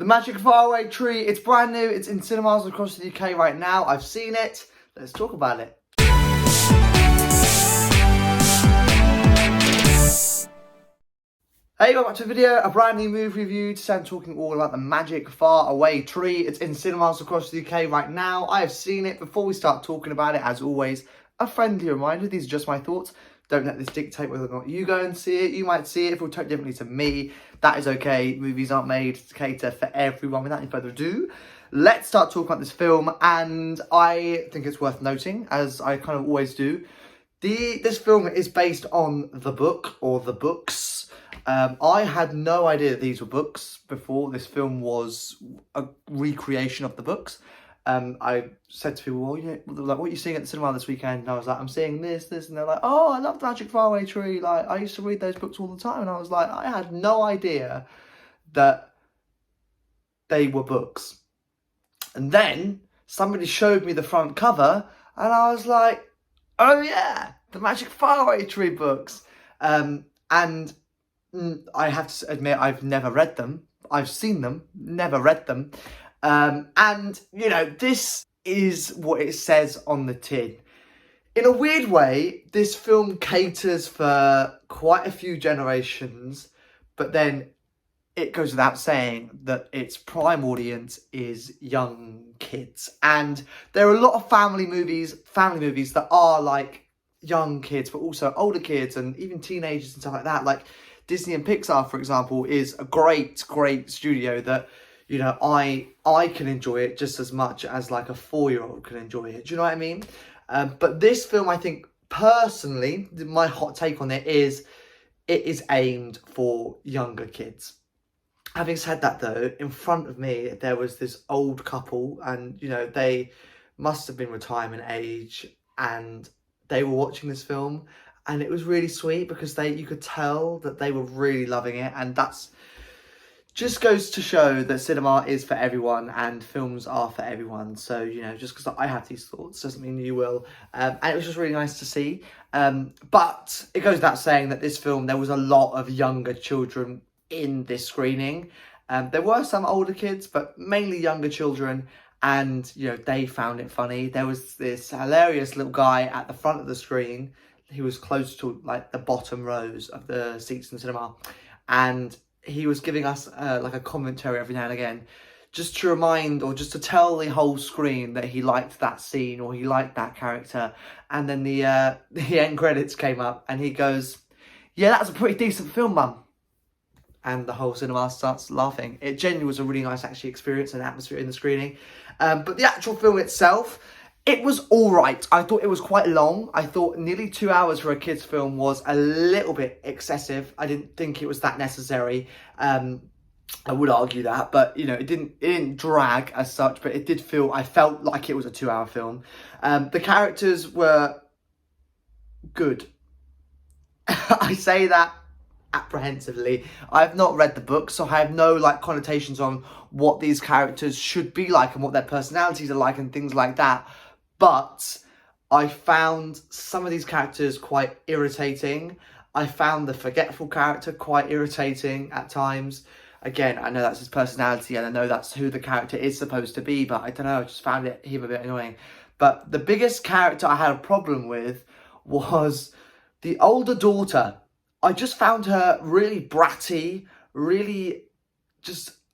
Magic Faraway Tree, it's brand new, it's in cinemas across the UK right now. I've seen it, let's talk about it. Hey, welcome back to the video, a brand new movie review. Today I'm talking all about the Magic Faraway Tree. It's in cinemas across the UK right now. I have seen it. Before we start talking about it, as always, a friendly reminder, these are just my thoughts. Don't let this dictate whether or not you go and see it. You might see it, it will talk differently to me. That is okay. Movies aren't made to cater for everyone. Without any further ado, let's start talking about this film. And I think it's worth noting, as I kind of always do, this film is based on the book, or the books. I had no idea that these were books before. This film was a recreation of the books. I said to people, well, you know, like, what are you seeing at the cinema this weekend? And I was like, I'm seeing this, and they're like, oh, I love the Magic Faraway Tree. Like, I used to read those books all the time. And I was like, I had no idea that they were books. And then somebody showed me the front cover, and I was like, oh yeah, the Magic Faraway Tree books. And I have to admit, I've never read them. I've seen them, never read them. And, you know, this is what it says on the tin. In a weird way, this film caters for quite a few generations, but then it goes without saying that its prime audience is young kids. And there are a lot of family movies that are like young kids, but also older kids and even teenagers and stuff like that. Like Disney and Pixar, for example, is a great studio that, you know, I can enjoy it just as much as like a 4-year-old can enjoy it. Do you know what I mean? But this film, I think, personally, my hot take on it is aimed for younger kids. Having said that, though, in front of me, there was this old couple, and, you know, they must have been retirement age, and they were watching this film, and it was really sweet because you could tell that they were really loving it, and that's just goes to show that cinema is for everyone and films are for everyone. So, you know, just because I have these thoughts doesn't mean you will. And it was just really nice to see. But it goes without saying that this film, there was a lot of younger children in this screening. There were some older kids, but mainly younger children. And, you know, they found it funny. There was this hilarious little guy at the front of the screen. He was close to like the bottom rows of the seats in the cinema. And he was giving us like a commentary every now and again, just to remind or just to tell the whole screen that he liked that scene or he liked that character. And then the end credits came up and he goes, yeah, that's a pretty decent film, Mum. And the whole cinema starts laughing. It genuinely was a really nice actually experience and atmosphere in the screening. But the actual film itself, it was all right. I thought it was quite long. I thought nearly 2 hours for a kid's film was a little bit excessive. I didn't think it was that necessary. I would argue that, but you know, it didn't drag as such, but I felt like it was a 2-hour film. The characters were good. I say that apprehensively. I have not read the book, so I have no like connotations on what these characters should be like and what their personalities are like and things like that. But I found some of these characters quite irritating. I found the forgetful character quite irritating at times. Again, I know that's his personality and I know that's who the character is supposed to be, but I don't know, I just found him a bit annoying. But the biggest character I had a problem with was the older daughter. I just found her really bratty, really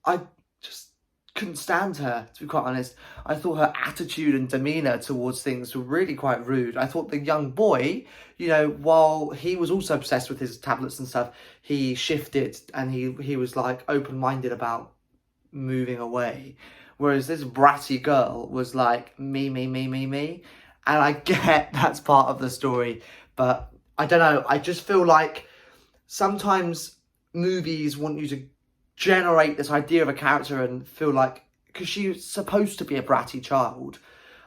I just couldn't stand her, to be quite honest. I thought her attitude and demeanour towards things were really quite rude. I thought the young boy, you know, while he was also obsessed with his tablets and stuff, he shifted and he was like open-minded about moving away. Whereas this bratty girl was like, me. And I get that's part of the story, but I don't know. I just feel like sometimes movies want you to generate this idea of a character and feel like, because she's supposed to be a bratty child,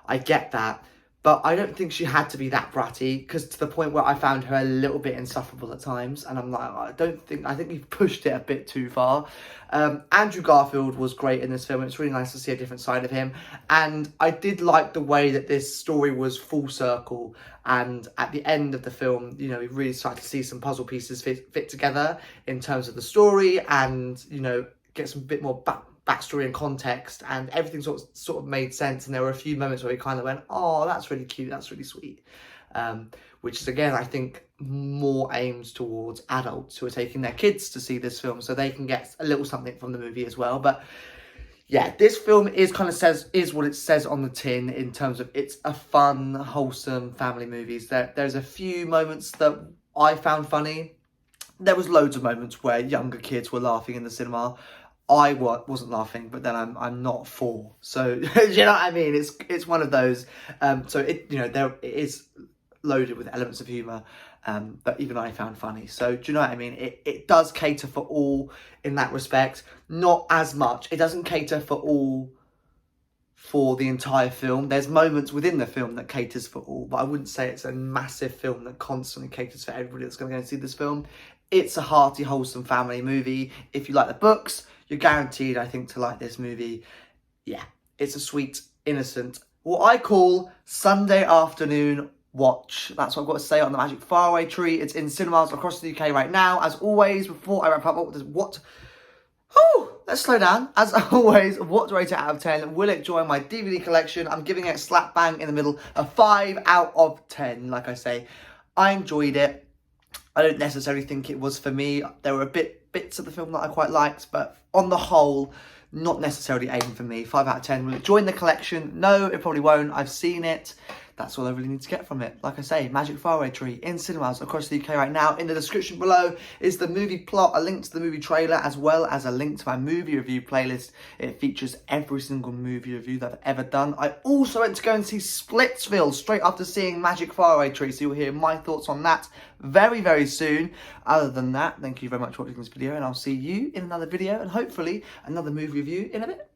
I get that, but I don't think she had to be that bratty, because to the point where I found her a little bit insufferable at times, and I'm like, I think we've pushed it a bit too far. Andrew Garfield was great in this film. It's really nice to see a different side of him, and I did like the way that this story was full circle, and at the end of the film, you know, we really started to see some puzzle pieces fit together in terms of the story, and, you know, get some bit more backstory and context, and everything sort of made sense. And there were a few moments where we kind of went, oh, that's really cute, that's really sweet. Which is, again, I think more aimed towards adults who are taking their kids to see this film, so they can get a little something from the movie as well. But yeah, this film is what it says on the tin, in terms of it's a fun, wholesome family movie. There's a few moments that I found funny. There was loads of moments where younger kids were laughing in the cinema. I wasn't laughing, but then I'm not 4, so you know what I mean. It's one of those. So it there it is loaded with elements of humour that even I found funny. So do you know what I mean? It does cater for all in that respect. Not as much. It doesn't cater for all for the entire film. There's moments within the film that caters for all, but I wouldn't say it's a massive film that constantly caters for everybody that's going to go and see this film. It's a hearty, wholesome family movie. If you like the books, you're guaranteed, I think, to like this movie. Yeah, it's a sweet, innocent, what I call Sunday afternoon watch. That's what I've got to say on the Magic Faraway Tree. It's in cinemas across the UK right now. As always, before I wrap up, let's slow down. As always, what do I rate it out of 10? Will it join my DVD collection? I'm giving it slap bang in the middle, a 5 out of 10. Like I say, I enjoyed it. I don't necessarily think it was for me. There were bits of the film that I quite liked, but on the whole, not necessarily aiming for me. 5 out of 10. Will it join the collection? No, it probably won't. I've seen it. That's all I really need to get from it. Like I say, Magic Faraway Tree in cinemas across the UK right now. In the description below is the movie plot, a link to the movie trailer, as well as a link to my movie review playlist. It features every single movie review that I've ever done. I also went to go and see Splitsville straight after seeing Magic Faraway Tree, so you'll hear my thoughts on that very, very soon. Other than that, thank you very much for watching this video, and I'll see you in another video, and hopefully another movie review in a bit.